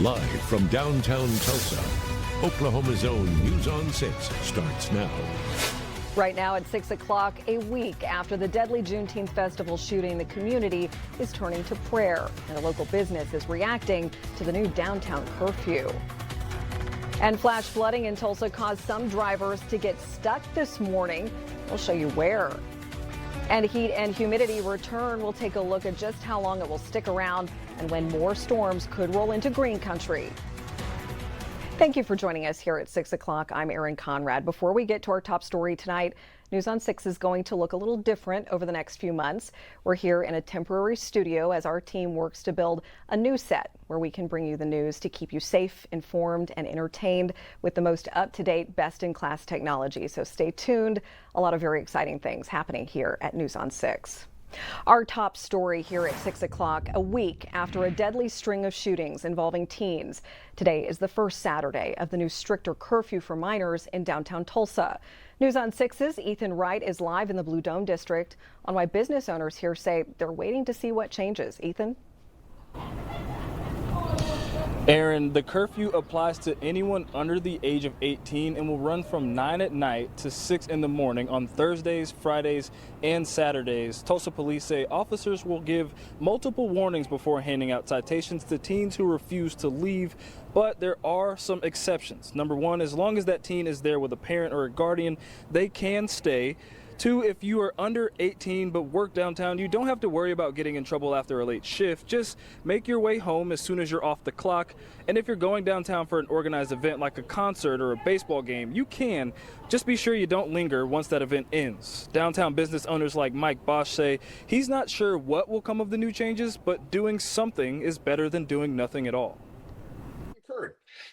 Live from downtown Tulsa, Oklahoma's own News on 6 starts now. Right now at 6 o'clock, a week after the deadly Juneteenth festival shooting, the community is turning to prayer, and a local business is reacting to the new downtown curfew. And flash flooding in Tulsa caused some drivers to get stuck this morning. We'll show you where. And heat and humidity return. We'll take a look at just how long it will stick around and when more storms could roll into green country. Thank you for joining us here at 6 o'clock. I'm Erin Conrad. Before we get to our top story tonight, News on 6 is going to look a little different over the next few months. We're here in a temporary studio as our team works to build a new set where we can bring you the news to keep you safe, informed, and entertained with the most up-to-date, best-in-class technology. So stay tuned. A lot of very exciting things happening here at News on 6. Our top story here at 6 o'clock, a week after a deadly string of shootings involving teens. Today is the first Saturday of the new stricter curfew for minors in downtown Tulsa. News on 6's Ethan Wright is live in the Blue Dome district on why business owners here say they're waiting to see what changes. Ethan? Erin, the curfew applies to anyone under the age of 18 and will run from 9 at night to 6 in the morning on Thursdays, Fridays, and Saturdays. Tulsa police say officers will give multiple warnings before handing out citations to teens who refuse to leave, but there are some exceptions. Number one, as long as that teen is there with a parent or a guardian, they can stay. Two, if you are under 18 but work downtown, you don't have to worry about getting in trouble after a late shift. Just make your way home as soon as you're off the clock. And if you're going downtown for an organized event like a concert or a baseball game, you can. Just be sure you don't linger once that event ends. Downtown business owners like Mike Bosch say he's not sure what will come of the new changes, but doing something is better than doing nothing at all.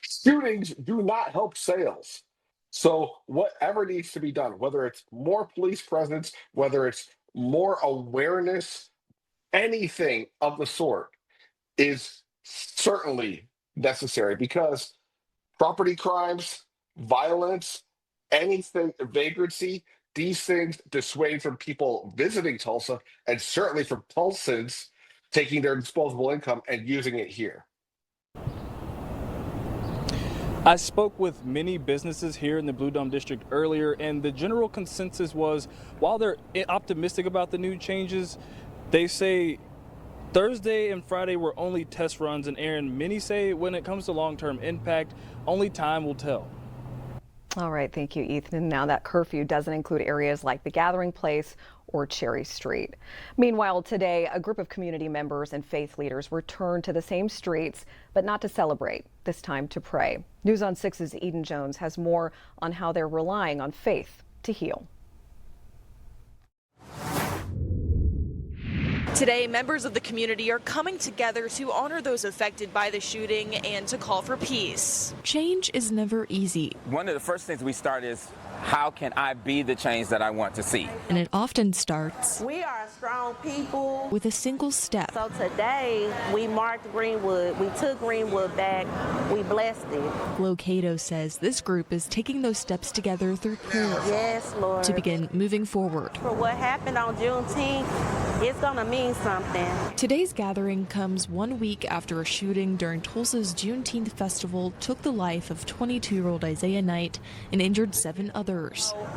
Shootings do not help sales. So whatever needs to be done, whether it's more police presence, whether it's more awareness, anything of the sort is certainly necessary, because property crimes, violence, anything, vagrancy, these things dissuade from people visiting Tulsa, and certainly from Tulsans taking their disposable income and using it here. I spoke with many businesses here in the Blue Dome District earlier, and the general consensus was, while they're optimistic about the new changes, they say Thursday and Friday were only test runs, and Erin, many say when it comes to long-term impact, only time will tell. All right, thank you, Ethan. Now that curfew doesn't include areas like the Gathering Place or Cherry Street. Meanwhile, today, a group of community members and faith leaders returned to the same streets, but not to celebrate, this time to pray. News on 6's Eden Jones has more on how they're relying on faith to heal. Today, members of the community are coming together to honor those affected by the shooting and to call for peace. Change is never easy. One of the first things we start is, how can I be the change that I want to see? And it often starts We are a strong people with a single step. So today we marked Greenwood. We took Greenwood back. We blessed it. Flo Cato says this group is taking those steps together through prayer. Yes, Lord. To begin moving forward. For what happened on Juneteenth, it's going to mean something. Today's gathering comes 1 week after a shooting during Tulsa's Juneteenth festival took the life of 22-year-old Isaiah Knight and injured 7 others.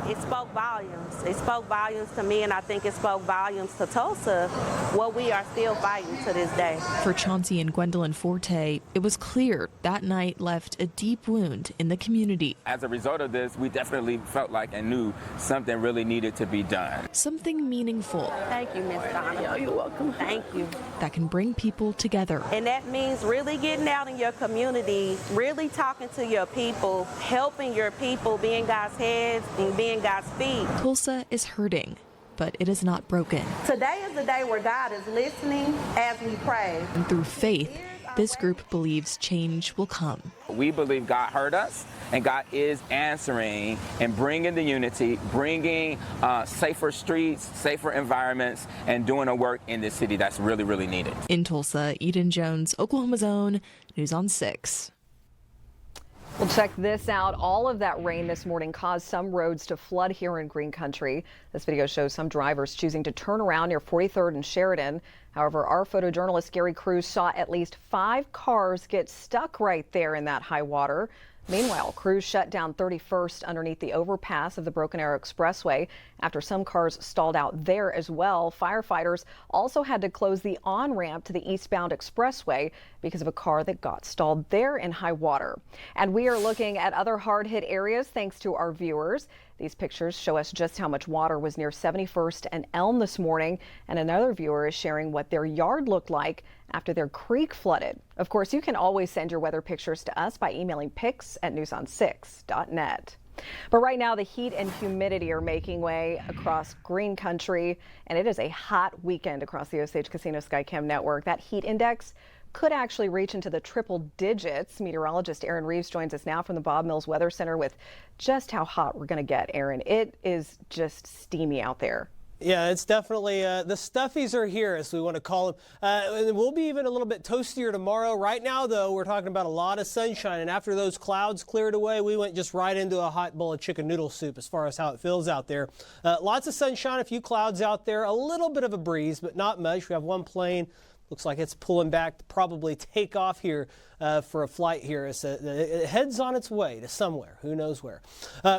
It spoke volumes. It spoke volumes to me, and I think it spoke volumes to Tulsa, what we are still fighting to this day. For Chauncey and Gwendolyn Forte, it was clear that night left a deep wound in the community. As a result of this, we definitely felt like and knew something really needed to be done. Something meaningful. Thank you, Miss Donna. You're welcome. Thank you. That can bring people together. And that means really getting out in your community, really talking to your people, helping your people, being God's head and being God's feet. Tulsa is hurting, but it is not broken. Today is the day where God is listening as we pray. And through faith, this group believes change will come. We believe God heard us, and God is answering and bringing the unity, bringing safer streets, safer environments, and doing a work in this city that's really, really needed. In Tulsa, Eden Jones, Oklahoma's own, News on 6. Well, check this out. All of that rain this morning caused some roads to flood here in Green Country. This video shows some drivers choosing to turn around near 43rd and Sheridan. However, our photojournalist Gary Cruz saw at least 5 cars get stuck right there in that high water. Meanwhile, crews shut down 31st underneath the overpass of the Broken Arrow Expressway after some cars stalled out there as well. Firefighters also had to close the on-ramp to the eastbound expressway because of a car that got stalled there in high water. And we are looking at other hard-hit areas thanks to our viewers. These pictures show us just how much water was near 71st and Elm this morning, and another viewer is sharing what their yard looked like after their creek flooded. Of course, you can always send your weather pictures to us by emailing pics@newson6.net. But right now, the heat and humidity are making way across green country, and it is a hot weekend across the Osage Casino Skycam network. That heat index could actually reach into the triple digits. Meteorologist Erin Reeves joins us now from the Bob Mills Weather Center with just how hot we're going to get. Erin, it is just steamy out there. Yeah, it's definitely, the stuffies are here, as we want to call them. And we'll be even a little bit toastier tomorrow. Right now, though, we're talking about a lot of sunshine. And after those clouds cleared away, we went just right into a hot bowl of chicken noodle soup as far as how it feels out there. Lots of sunshine, a few clouds out there, a little bit of a breeze, but not much. We have one plane. Looks like it's pulling back to probably take off here for a flight here. It heads on its way to somewhere. Who knows where.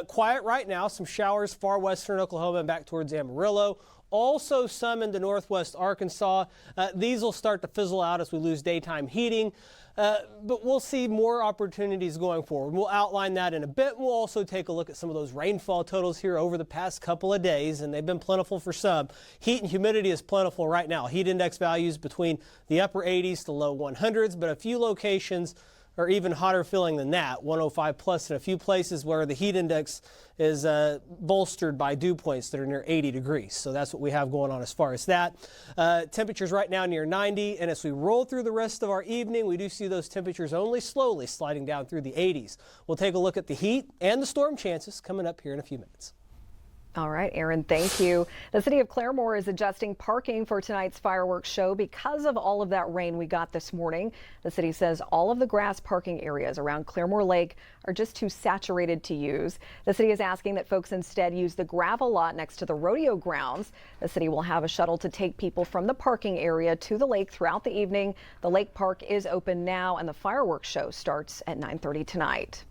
Quiet right now. Some showers far western Oklahoma and back towards Amarillo. Also some into northwest Arkansas. These will start to fizzle out as we lose daytime heating. But we'll see more opportunities going forward. We'll outline that in a bit. We'll also take a look at some of those rainfall totals here over the past couple of days, and they've been plentiful for some. Heat and humidity is plentiful right now. Heat index values between the upper 80s to low 100s, but a few locations are even hotter feeling than that, 105 plus in a few places where the heat index is bolstered by dew points that are near 80 degrees. So that's what we have going on as far as that. Temperatures right now near 90, and as we roll through the rest of our evening, we do see those temperatures only slowly sliding down through the 80s. We'll take a look at the heat and the storm chances coming up here in a few minutes. All right, Erin, thank you. The city of Claremore is adjusting parking for tonight's fireworks show because of all of that rain we got this morning. The city says all of the grass parking areas around Claremore Lake are just too saturated to use. The city is asking that folks instead use the gravel lot next to the rodeo grounds. The city will have a shuttle to take people from the parking area to the lake throughout the evening. The lake park is open now, and the fireworks show starts at 9:30 tonight.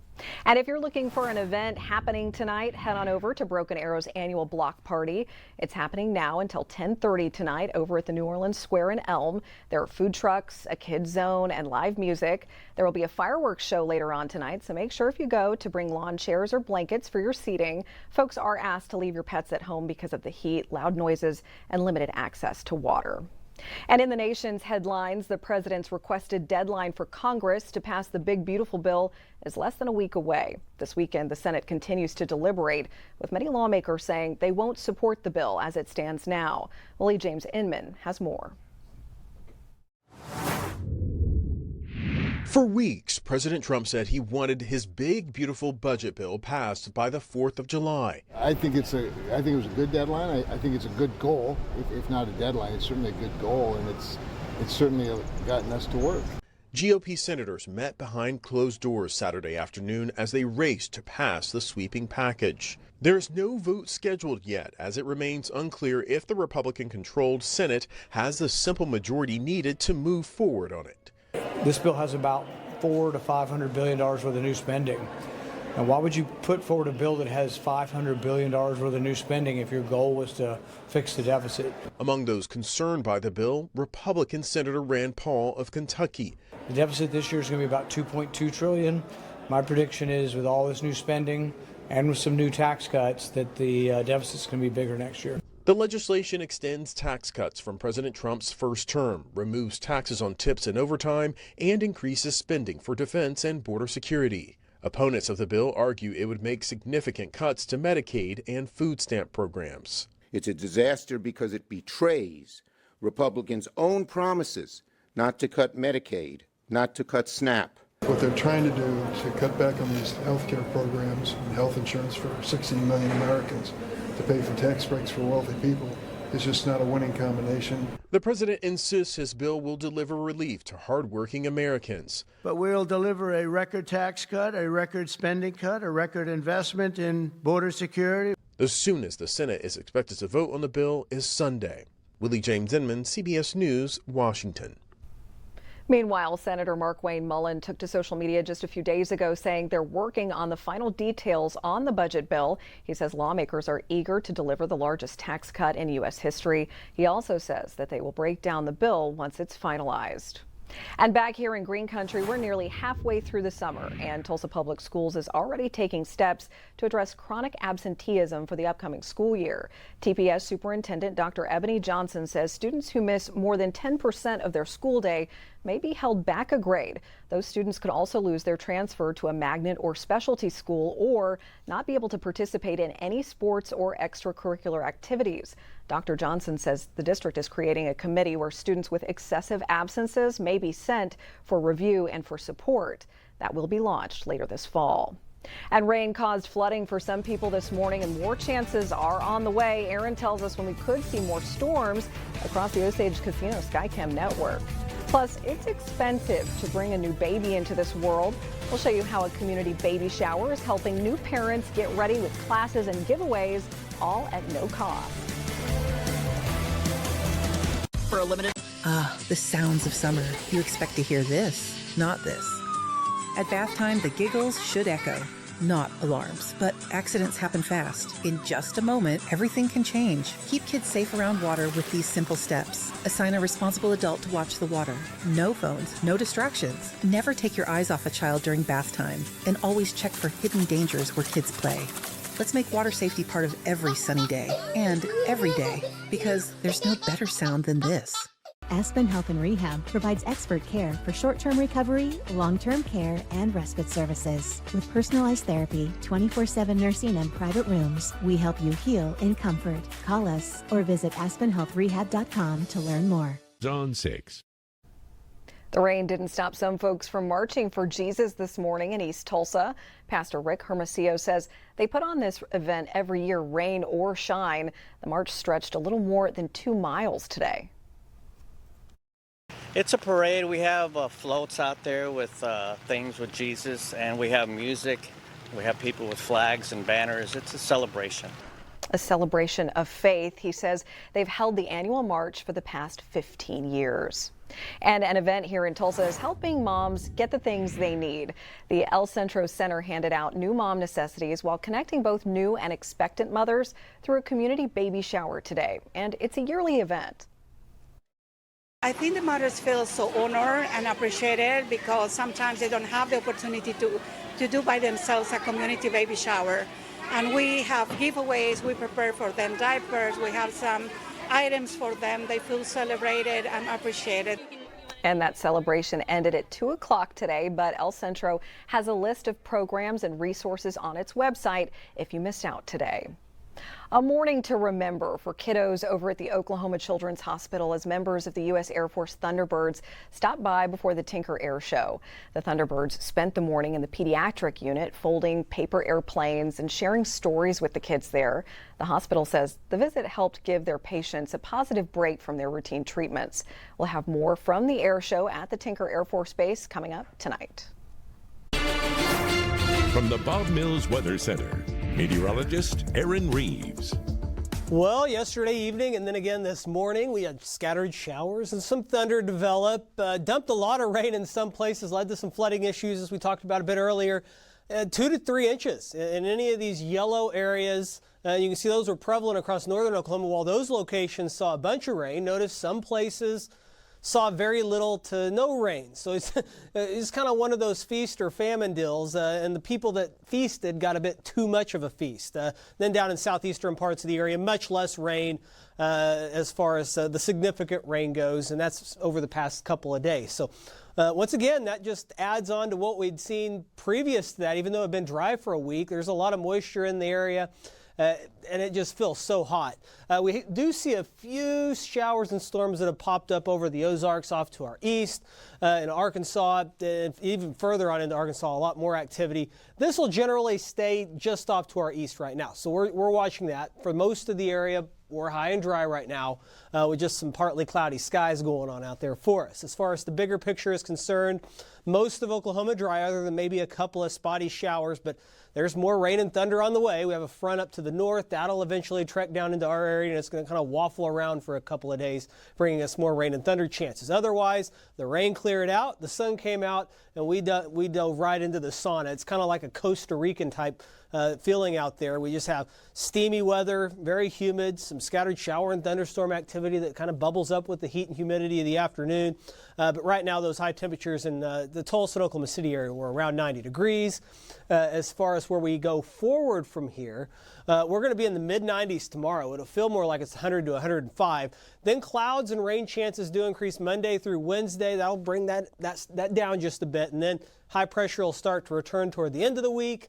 And if you're looking for an event happening tonight, head on over to Broken Arrow's annual block party. It's happening now until 10:30 tonight over at the New Orleans Square in Elm. There are food trucks, a kids zone, and live music. There will be a fireworks show later on tonight, so make sure if you go to bring lawn chairs or blankets for your seating. Folks are asked to leave your pets at home because of the heat, loud noises, and limited access to water. And in the nation's headlines, the president's requested deadline for Congress to pass the big beautiful bill is less than a week away. This weekend, the Senate continues to deliberate, with many lawmakers saying they won't support the bill as it stands now. Willie James Inman has more. For weeks, President Trump said he wanted his big, beautiful budget bill passed by the 4th of July. I think it was a good deadline. I think it's a good goal. If not a deadline, it's certainly a good goal, and it's certainly gotten us to work. GOP senators met behind closed doors Saturday afternoon as they raced to pass the sweeping package. There is no vote scheduled yet, as it remains unclear if the Republican-controlled Senate has the simple majority needed to move forward on it. This bill has about $400 to $500 billion worth of new spending. Now, why would you put forward a bill that has $500 billion worth of new spending if your goal was to fix the deficit? Among those concerned by the bill, Republican Senator Rand Paul of Kentucky. The deficit this year is going to be about $2.2 trillion. My prediction is with all this new spending and with some new tax cuts that the deficit is going to be bigger next year. The legislation extends tax cuts from President Trump's first term, removes taxes on tips and overtime, and increases spending for defense and border security. Opponents of the bill argue it would make significant cuts to Medicaid and food stamp programs. It's a disaster because it betrays Republicans' own promises not to cut Medicaid, not to cut SNAP. What they're trying to do is to cut back on these health care programs and health insurance for 16 million Americans to pay for tax breaks for wealthy people is just not a winning combination. The president insists his bill will deliver relief to hardworking Americans. But we'll deliver a record tax cut, a record spending cut, a record investment in border security. The soonest the Senate is expected to vote on the bill is Sunday. Willie James Inman, CBS News, Washington. Meanwhile, Senator Mark Wayne Mullen took to social media just a few days ago saying they're working on the final details on the budget bill. He says lawmakers are eager to deliver the largest tax cut in U.S. history. He also says that they will break down the bill once it's finalized. And back here in Green Country, we're nearly halfway through the summer, and Tulsa Public Schools is already taking steps to address chronic absenteeism for the upcoming school year. TPS Superintendent Dr. Ebony Johnson says students who miss more than 10% of their school day may be held back a grade. Those students could also lose their transfer to a magnet or specialty school or not be able to participate in any sports or extracurricular activities. Dr. Johnson says the district is creating a committee where students with excessive absences may be sent for review and for support. That will be launched later this fall. And rain caused flooding for some people this morning, and more chances are on the way. Erin tells us when we could see more storms across the Osage Casino Skycam network. Plus, it's expensive to bring a new baby into this world. We'll show you how a community baby shower is helping new parents get ready with classes and giveaways, all at no cost. For a limited... the sounds of summer. You expect to hear this, not this. At bath time, the giggles should echo. Not alarms, but accidents happen fast. In just a moment, everything can change. Keep kids safe around water with these simple steps. Assign a responsible adult to watch the water. No phones, no distractions. Never take your eyes off a child during bath time. And always check for hidden dangers where kids play. Let's make water safety part of every sunny day and every day, because there's no better sound than this. Aspen Health and Rehab provides expert care for short-term recovery, long-term care, and respite services. With personalized therapy, 24/7 nursing, and private rooms, we help you heal in comfort. Call us or visit aspenhealthrehab.com to learn more. Zone 6. The rain didn't stop some folks from marching for Jesus this morning in East Tulsa. Pastor Rick Hermosillo says they put on this event every year, rain or shine. The march stretched a little more than 2 miles today. It's a parade. We have floats out there with things with Jesus, and we have music. We have people with flags and banners. It's a celebration. A celebration of faith. He says they've held the annual march for the past 15 years. And an event here in Tulsa is helping moms get the things they need. The El Centro Center handed out new mom necessities while connecting both new and expectant mothers through a community baby shower today. And it's a yearly event. I think the mothers feel so honored and appreciated because sometimes they don't have the opportunity to do by themselves a community baby shower. And we have giveaways, we prepare for them diapers, we have some items for them. They feel celebrated and appreciated. And that celebration ended at 2 o'clock today, but El Centro has a list of programs and resources on its website if you missed out today. A morning to remember for kiddos over at the Oklahoma Children's Hospital as members of the U.S. Air Force Thunderbirds stopped by before the Tinker Air Show. The Thunderbirds spent the morning in the pediatric unit folding paper airplanes and sharing stories with the kids there. The hospital says the visit helped give their patients a positive break from their routine treatments. We'll have more from the air show at the Tinker Air Force Base coming up tonight. From the Bob Mills Weather Center, meteorologist Erin Reeves. Well, yesterday evening and then again this morning, we had scattered showers and some thunder develop. Dumped a lot of rain in some places, led to some flooding issues, as we talked about a bit earlier. 2 to 3 inches in any of these yellow areas. You can see those were prevalent across northern Oklahoma, while those locations saw a bunch of rain. Notice some places saw very little to no rain. So it's kind of one of those feast or famine deals, and the people that feasted got a bit too much of a feast. Then down in southeastern parts of the area, much less rain as far as the significant rain goes, and that's over the past couple of days. So once again, that just adds on to what we'd seen previous to that. Even though it had been dry for a week, there's a lot of moisture in the area. And it just feels so hot. We do see a few showers and storms that have popped up over the Ozarks off to our east. In Arkansas, even further on into Arkansas, a lot more activity. This will generally stay just off to our east right now. So we're watching that. For most of the area, We're high and dry right now with just some partly cloudy skies going on out there for us. As far as the bigger picture is concerned, most of Oklahoma dry other than maybe a couple of spotty showers, but there's more rain and thunder on the way. We have a front up to the north. That'll eventually trek down into our area, and it's going to kind of waffle around for a couple of days, bringing us more rain and thunder chances. Otherwise, the rain cleared out, the sun came out, and we dove right into the sauna. It's kind of like a Costa Rican type feeling out there. We just have steamy weather, very humid, some scattered shower and thunderstorm activity that kind of bubbles up with the heat and humidity of the afternoon. But right now, those high temperatures in the Tulsa and Oklahoma City area were around 90 degrees. As far as where we go forward from here, we're going to be in the mid-90s tomorrow. It'll feel more like it's 100 to 105. Then clouds and rain chances do increase Monday through Wednesday. That'll bring that down just a bit. And then high pressure will start to return toward the end of the week.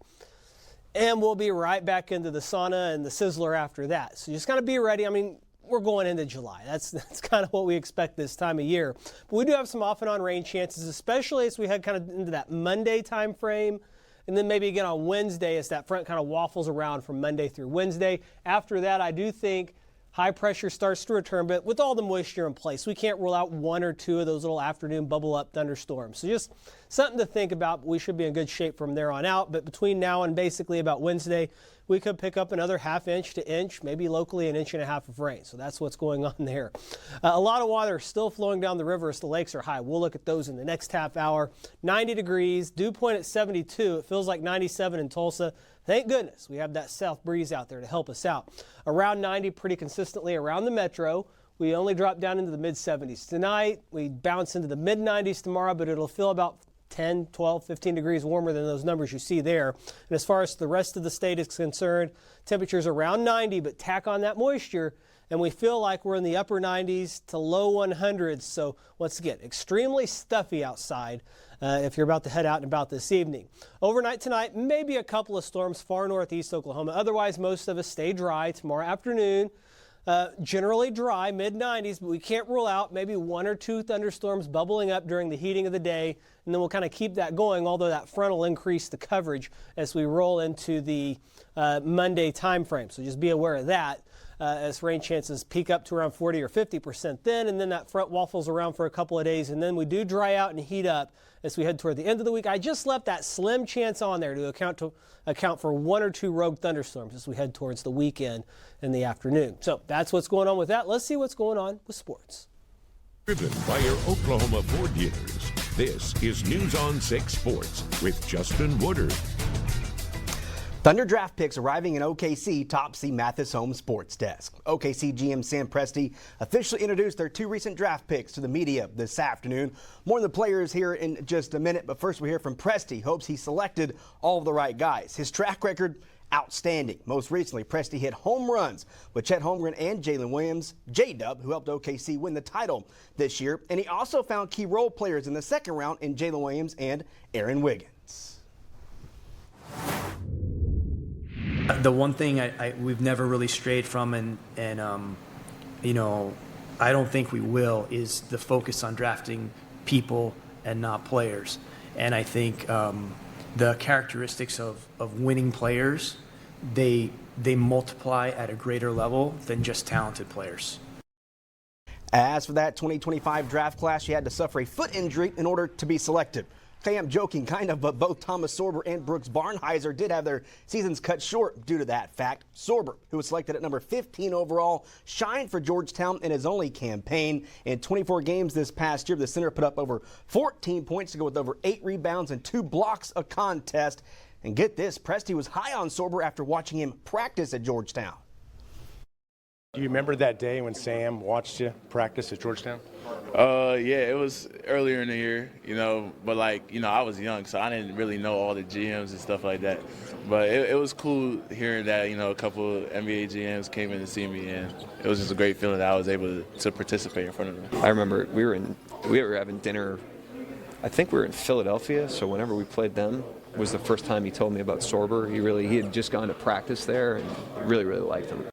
And we'll be right back into the sauna and the sizzler after that. So you just got to be ready. I mean, we're going into July. That's kind of what we expect this time of year. But we do have some off and on rain chances, especially as we head kind of into that Monday time frame. And then maybe again on Wednesday as that front kind of waffles around from Monday through Wednesday. After that, I do think high pressure starts to return, but with all the moisture in place, we can't rule out one or two of those little afternoon bubble up thunderstorms. So just something to think about. We should be in good shape from there on out. But between now and basically about Wednesday, we could pick up another ½ inch to inch, maybe locally an inch and a half of rain. So that's what's going on there. A lot of water still flowing down the river as the lakes are high. We'll look at those in the next half hour. 90 degrees, dew point at 72. It feels like 97 in Tulsa. Thank goodness we have that south breeze out there to help us out. Around 90 pretty consistently around the metro. We only drop down into the mid-70s tonight. We bounce into the mid-90s tomorrow, but it'll feel about 10, 12, 15 degrees warmer than those numbers you see there. And as far as the rest of the state is concerned, temperatures around 90, but tack on that moisture, and we feel like we're in the upper 90s to low 100s. So once again, extremely stuffy outside if you're about to head out and about this evening. Overnight tonight, maybe a couple of storms far northeast Oklahoma. Otherwise, most of us stay dry tomorrow afternoon. Generally dry, mid-90s, but we can't rule out maybe one or two thunderstorms bubbling up during the heating of the day, and then we'll kind of keep that going, although that front will increase the coverage as we roll into the Monday time frame. So just be aware of that as rain chances peak up to around 40 or 50% then, and then that front waffles around for a couple of days, and then we do dry out and heat up as we head toward the end of the week. I just left that slim chance on there to account for one or two rogue thunderstorms as we head towards the weekend in the afternoon. So that's what's going on with that. Let's see what's going on with sports. Driven by your Oklahoma Ford dealers, this is News on 6 Sports with Justin Woodard. Thunder draft picks arriving in OKC Topsy Mathis Home Sports Desk. OKC GM Sam Presti officially introduced their two recent draft picks to the media this afternoon. More on the players here in just a minute, but first we hear from Presti. Hopes he selected all of the right guys. His track record, outstanding. Most recently, Presti hit home runs with Chet Holmgren and Jalen Williams, J-Dub, who helped OKC win the title this year. And he also found key role players in the second round in Jalen Williams and Erin Wiggins. The one thing we've never really strayed from, and you know, I don't think we will, is the focus on drafting people and not players. And I think the characteristics of winning players, they multiply at a greater level than just talented players. As for that 2025 draft class, she had to suffer a foot injury in order to be selected. Okay, I'm joking, kind of, but both Thomas Sorber and Brooks Barnheiser did have their seasons cut short due to that fact. Sorber, who was selected at number 15 overall, shined for Georgetown in his only campaign. In 24 games this past year, the center put up over 14 points to go with over 8 rebounds and 2 blocks a contest. And get this, Presti was high on Sorber after watching him practice at Georgetown. Do you remember that day when Sam watched you practice at Georgetown? Yeah, it was earlier in the year, you know, but like, you know, I was young, so I didn't really know all the GMs and stuff like that. But it was cool hearing that, you know, a couple of NBA GMs came in to see me, and it was just a great feeling that I was able to participate in front of them. I remember we were having dinner, I think we were in Philadelphia, so whenever we played them was the first time he told me about Sorber. He had just gone to practice there and really, really liked him.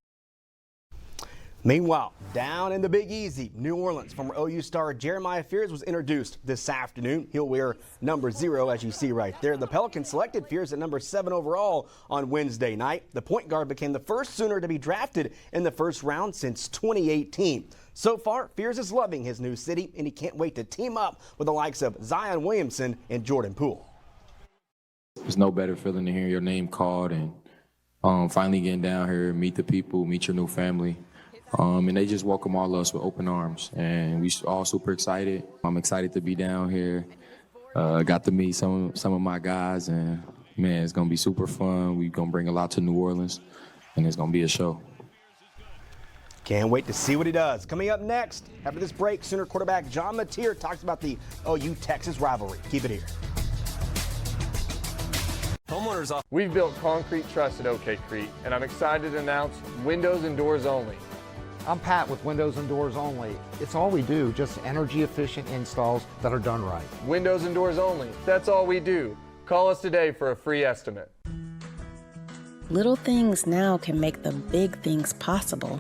Meanwhile, down in the Big Easy, New Orleans, former OU star Jeremiah Fears was introduced this afternoon. He'll wear number 0, as you see right there. The Pelicans selected Fears at number 7 overall on Wednesday night. The point guard became the first Sooner to be drafted in the first round since 2018. So far, Fears is loving his new city, and he can't wait to team up with the likes of Zion Williamson and Jordan Poole. There's no better feeling than hearing your name called and finally getting down here, meet the people, meet your new family. And they just welcome all of us with open arms, and we all super excited. I'm excited to be down here. Got to meet some of my guys, and man, it's gonna be super fun. We're gonna bring a lot to New Orleans, and it's gonna be a show. Can't wait to see what he does. Coming up next, after this break, Sooner quarterback John Mateer talks about the OU-Texas rivalry. Keep it here. Homeowners off. We've built concrete trust at OK Crete, and I'm excited to announce windows and doors only. I'm Pat with Windows and Doors Only. It's all we do, just energy efficient installs that are done right. Windows and doors only. That's all we do. Call us today for a free estimate. Little things now can make the big things possible.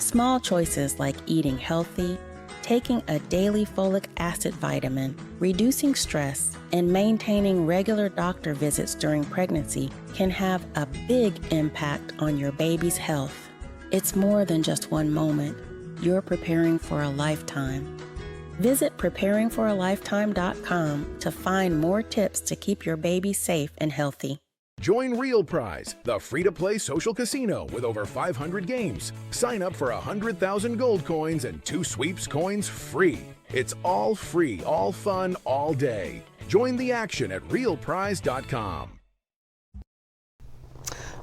Small choices like eating healthy, taking a daily folic acid vitamin, reducing stress, and maintaining regular doctor visits during pregnancy can have a big impact on your baby's health. It's more than just one moment. You're preparing for a lifetime. Visit preparingforalifetime.com to find more tips to keep your baby safe and healthy. Join Real Prize, the free-to-play social casino with over 500 games. Sign up for 100,000 gold coins and 2 sweeps coins free. It's all free, all fun, all day. Join the action at realprize.com.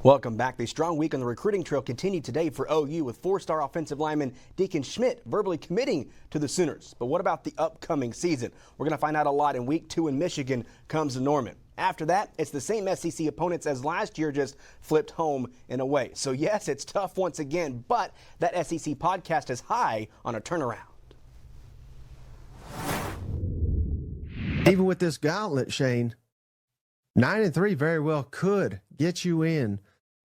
Welcome back. The strong week on the recruiting trail continued today for OU with 4-star offensive lineman Deacon Schmidt verbally committing to the Sooners. But what about the upcoming season? We're going to find out a lot in week 2 in Michigan comes to Norman. After that, it's the same SEC opponents as last year, just flipped home and away. So yes, it's tough once again, but that SEC podcast is high on a turnaround. Even with this gauntlet, Shane, 9-3 very well could get you in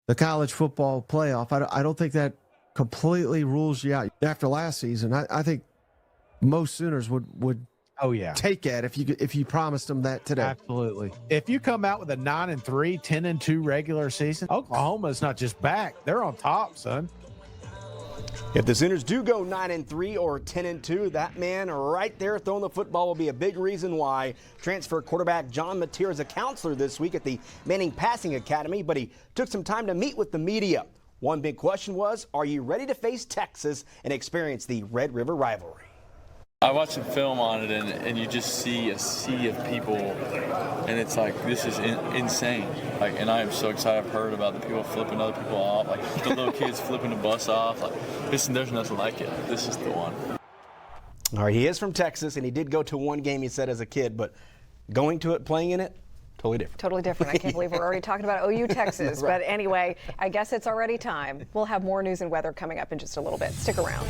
the college football playoff. I don't think that completely rules you out. After last season, I think most Sooners would take that if you promised them that today. Absolutely. If you come out with a 9-3, 10-2 regular season, Oklahoma's not just back; they're on top, son. If the Sooners do go 9-3 or 10-2, that man right there throwing the football will be a big reason why. Transfer quarterback John Mateer is a counselor this week at the Manning Passing Academy, but he took some time to meet with the media. One big question was, are you ready to face Texas and experience the Red River rivalry? I watched some film on it, and you just see a sea of people, and it's like, this is insane. Like, and I am so excited. I've heard about the people flipping other people off, like the little kids flipping the bus off. Like, there's nothing like it. This is the one. All right, he is from Texas, and he did go to one game, he said, as a kid, but going to it, playing in it, totally different. Totally different. I can't believe we're already talking about OU Texas. Right. But anyway, I guess it's already time. We'll have more news and weather coming up in just a little bit. Stick around.